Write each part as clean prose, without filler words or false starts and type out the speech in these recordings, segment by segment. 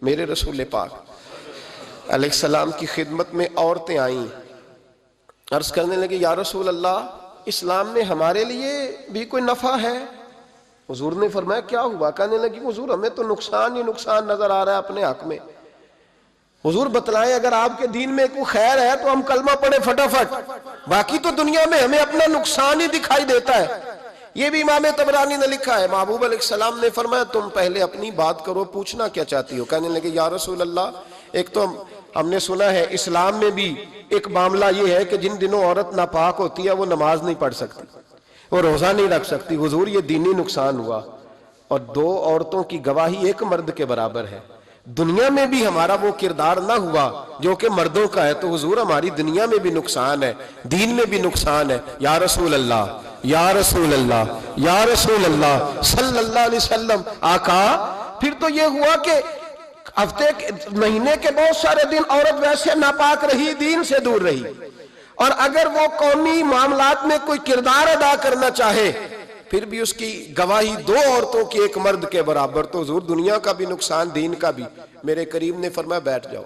میرے رسول پاک علیہ السلام کی خدمت میں عورتیں آئیں، عرض کرنے لگے یا رسول اللہ اسلام میں ہمارے لیے بھی کوئی نفع ہے؟ حضور نے فرمایا کیا ہوا؟ کہنے لگی حضور ہمیں تو نقصان ہی نقصان نظر آ رہا ہے اپنے حق میں۔ حضور بتلائیں اگر آپ کے دین میں کوئی خیر ہے تو ہم کلمہ پڑھیں فٹافٹ، باقی تو دنیا میں ہمیں اپنا نقصان ہی دکھائی دیتا ہے۔ یہ بھی امام طبرانی نے لکھا ہے، محبوب علیہ السلام نے فرمایا تم پہلے اپنی بات کرو، پوچھنا کیا چاہتی ہو؟ کہنے لگے یا رسول اللہ ایک تو ہم نے سنا ہے اسلام میں بھی ایک معاملہ یہ ہے کہ جن دنوں عورت ناپاک ہوتی ہے وہ نماز نہیں پڑھ سکتی، وہ روزہ نہیں رکھ سکتی۔ حضور یہ دینی نقصان ہوا، اور دو عورتوں کی گواہی ایک مرد کے برابر ہے۔ دنیا میں بھی ہمارا وہ کردار نہ ہوا جو کہ مردوں کا ہے تو حضور ہماری دنیا میں بھی نقصان ہے، دین میں بھی نقصان ہے۔ یا رسول اللہ یا رسول اللہ یا رسول اللہ صلی اللہ علیہ وسلم آقا۔ پھر تو یہ ہوا کہ ہفتے مہینے کے بہت سارے دن عورت ویسے ناپاک رہی، دین سے دور رہی، اور اگر وہ قومی معاملات میں کوئی کردار ادا کرنا چاہے پھر بھی اس کی گواہی دو عورتوں کی ایک مرد کے برابر، تو حضور دنیا کا بھی نقصان دین کا بھی۔ میرے کریم نے فرمایا بیٹھ جاؤ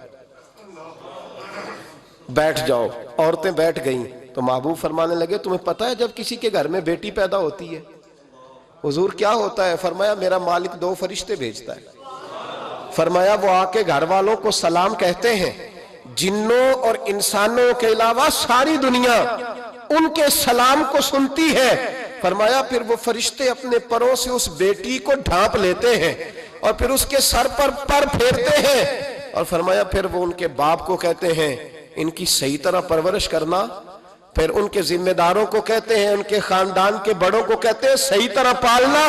بیٹھ جاؤ۔ عورتیں بیٹھ گئیں تو محبوب فرمانے لگے تمہیں پتہ ہے جب کسی کے گھر میں بیٹی پیدا ہوتی ہے حضور کیا ہوتا ہے؟ فرمایا میرا مالک دو فرشتے بھیجتا ہے، فرمایا وہ آ کے گھر والوں کو سلام کہتے ہیں، جنوں اور انسانوں کے علاوہ ساری دنیا ان کے سلام کو سنتی ہے۔ فرمایا پھر وہ فرشتے اپنے پروں سے اس بیٹی کو ڈھانپ لیتے ہیں اور پھر اس کے سر پر پر پھیرتے ہیں، اور فرمایا پھر وہ ان کے باپ کو کہتے ہیں ان کی صحیح طرح پرورش کرنا، پھر ان کے ذمہ داروں کو کہتے ہیں، ان کے خاندان کے بڑوں کو کہتے ہیں صحیح طرح پالنا۔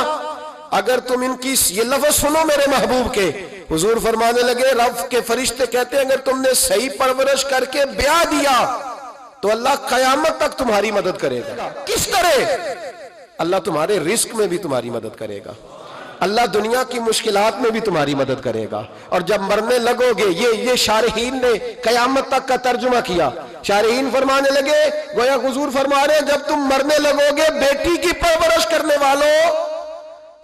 اگر تم ان کی یہ لفظ سنو میرے محبوب کے، حضور فرمانے لگے رب کے فرشتے کہتے ہیں اگر تم نے صحیح پرورش کر کے بیاہ دیا تو اللہ قیامت تک تمہاری مدد کرے گا۔ کس طرح؟ اللہ تمہارے رزق میں بھی تمہاری مدد کرے گا، اللہ دنیا کی مشکلات میں بھی تمہاری مدد کرے گا، اور جب مرنے لگو گے یہ شارحین نے قیامت تک کا ترجمہ کیا۔ شارحین فرمانے لگے گویا حضور فرما رہے ہیں جب تم مرنے لگو گے بیٹی کی پرورش کرنے والوں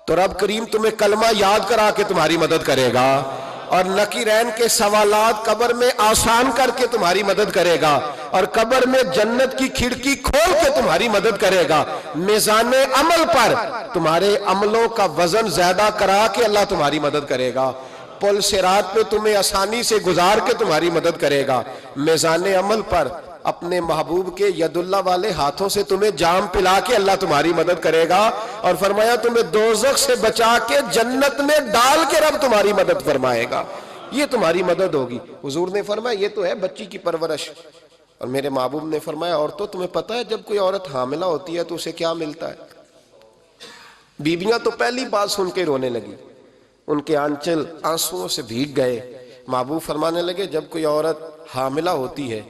تو رب کریم تمہیں کلمہ یاد کرا کے تمہاری مدد کرے گا، اور نکیرین کے سوالات قبر میں آسان کر کے تمہاری مدد کرے گا، اور قبر میں جنت کی کھڑکی کھول کے تمہاری مدد کرے گا، میزان عمل پر تمہارے عملوں کا وزن زیادہ کرا کے اللہ تمہاری مدد کرے گا، پل صراط پہ تمہیں آسانی سے گزار کے تمہاری مدد کرے گا، میزان عمل پر اپنے محبوب کے ید اللہ والے ہاتھوں سے تمہیں جام پلا کے اللہ تمہاری مدد کرے گا، اور فرمایا تمہیں دوزخ سے بچا کے جنت میں ڈال کے رب تمہاری مدد فرمائے گا، یہ تمہاری مدد ہوگی۔ حضور نے فرمایا یہ تو ہے بچی کی پرورش، اور میرے محبوب نے فرمایا عورتوں تمہیں پتہ ہے جب کوئی عورت حاملہ ہوتی ہے تو اسے کیا ملتا ہے؟ بیویاں تو پہلی بات سن کے رونے لگی، ان کے آنچل آنسوؤں سے بھیگ گئے۔ محبوب فرمانے لگے جب کوئی عورت حاملہ ہوتی ہے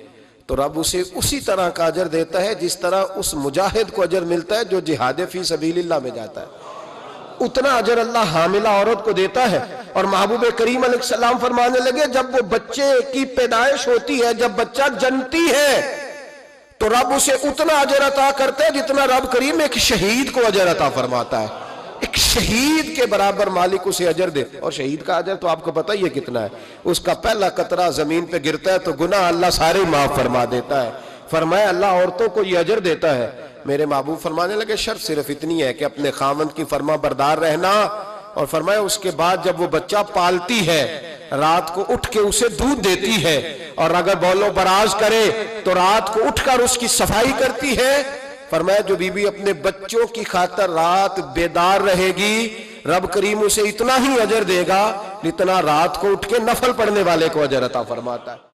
تو رب اسے اسی طرح کا اجر دیتا ہے جس طرح اس مجاہد کو اجر ملتا ہے جو جہاد فی سبیل اللہ میں جاتا ہے، اتنا اجر اللہ حاملہ عورت کو دیتا ہے۔ اور محبوب کریم علیہ السلام فرمانے لگے جب وہ بچے کی پیدائش ہوتی ہے، جب بچہ جنتی ہے تو رب اسے اتنا اجر عطا کرتا ہے جتنا رب کریم ایک شہید کو اجر عطا فرماتا ہے، ایک شہید کے برابر مالک اسے اجر دے۔ اور شہید کا اجر تو آپ کو پتہ ہی ہے کتنا ہے، اس کا پہلا قطرہ زمین پہ گرتا ہے تو گناہ اللہ سارے معاف فرما دیتا ہے۔ فرمایا اللہ عورتوں کو یہ اجر دیتا ہے۔ میرے محبوب فرمانے لگے شرط صرف اتنی ہے کہ اپنے خاوند کی فرما بردار رہنا، اور فرمایا اس کے بعد جب وہ بچہ پالتی ہے رات کو اٹھ کے اسے دودھ دیتی ہے، اور اگر بول و براز کرے تو رات کو اٹھ کر اس کی صفائی کرتی ہے۔ فرمایا جو بی بی اپنے بچوں کی خاطر رات بیدار رہے گی رب کریم اسے اتنا ہی اجر دے گا جتنا رات کو اٹھ کے نفل پڑھنے والے کو اجر عطا فرماتا ہے۔